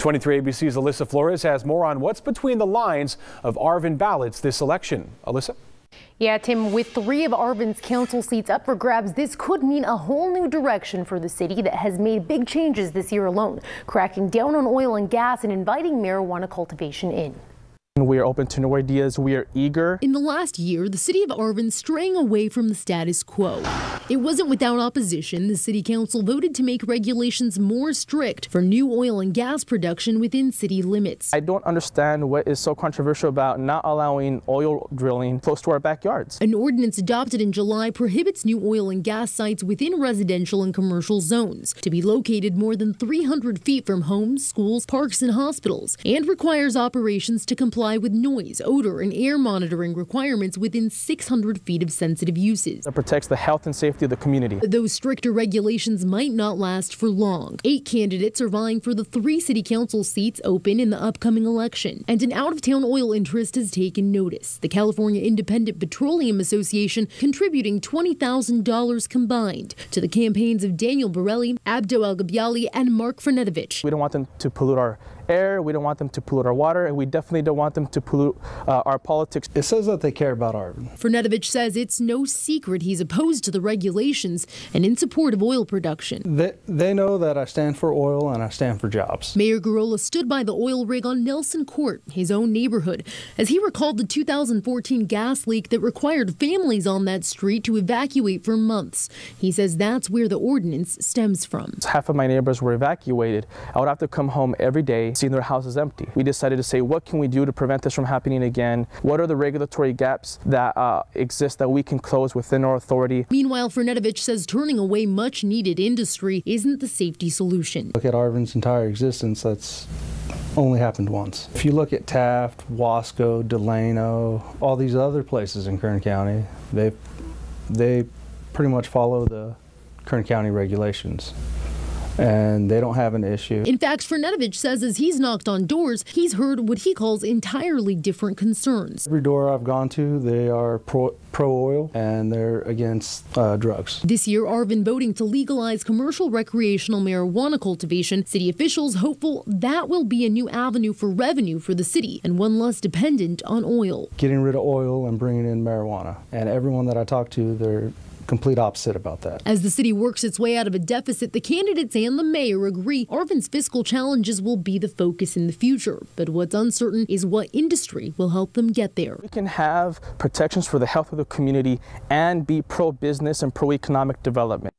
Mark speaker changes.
Speaker 1: 23 ABC's Alyssa Flores has more on what's between the lines of Arvin ballots this election. Alyssa?
Speaker 2: Yeah, Tim, with 3 of Arvin's council seats up for grabs, this could mean a whole new direction for the city that has made big changes this year alone, cracking down on oil and gas and inviting marijuana cultivation in.
Speaker 3: We are open to new ideas. We are eager.
Speaker 4: In the last year, the city of Arvin straying away from the status quo. It wasn't without opposition. The city council voted to make regulations more strict for new oil and gas production within city limits.
Speaker 3: I don't understand what is so controversial about not allowing oil drilling close to our backyards.
Speaker 4: An ordinance adopted in July prohibits new oil and gas sites within residential and commercial zones to be located more than 300 feet from homes, schools, parks, and hospitals, and requires operations to comply with noise, odor, and air monitoring requirements within 600 feet of sensitive uses.
Speaker 3: It protects the health and safety of the community.
Speaker 4: Those stricter regulations might not last for long. 8 candidates are vying for the 3 city council seats open in the upcoming election. And an out-of-town oil interest has taken notice. The California Independent Petroleum Association contributing $20,000 combined to the campaigns of Daniel Borelli, Abdo El-Gabiali, and Mark Fernetovich.
Speaker 3: We don't want them to pollute our air, we don't want them to pollute our water, and we definitely don't want them to pollute our politics.
Speaker 5: It says that they care about Arvin.
Speaker 4: Fernetovich says it's no secret he's opposed to the regulations and in support of oil production.
Speaker 5: They know that I stand for oil and I stand for jobs.
Speaker 4: Mayor Garola stood by the oil rig on Nelson Court, his own neighborhood, as he recalled the 2014 gas leak that required families on that street to evacuate for months. He says that's where the ordinance stems from.
Speaker 3: Half of my neighbors were evacuated. I would have to come home every day seeing their houses empty. We decided to say, what can we do to prevent this from happening again? What are the regulatory gaps that exist that we can close within our authority?
Speaker 4: Meanwhile, Fernetovich says turning away much needed industry isn't the safety solution.
Speaker 5: Look at Arvin's entire existence, that's only happened once. If you look at Taft, Wasco, Delano, all these other places in Kern County, they pretty much follow the Kern County regulations. And they don't have an issue.
Speaker 4: In fact, Fernetovich says as he's knocked on doors, he's heard what he calls entirely different concerns.
Speaker 5: Every door I've gone to, they are pro-oil and they're against drugs.
Speaker 4: This year, Arvin voting to legalize commercial recreational marijuana cultivation. City officials hopeful that will be a new avenue for revenue for the city and one less dependent on oil.
Speaker 5: Getting rid of oil and bringing in marijuana. And everyone that I talk to, they're complete opposite about that.
Speaker 4: As the city works its way out of a deficit, the candidates and the mayor agree Arvin's fiscal challenges will be the focus in the future. But what's uncertain is what industry will help them get there.
Speaker 3: We can have protections for the health of the community and be pro-business and pro-economic development.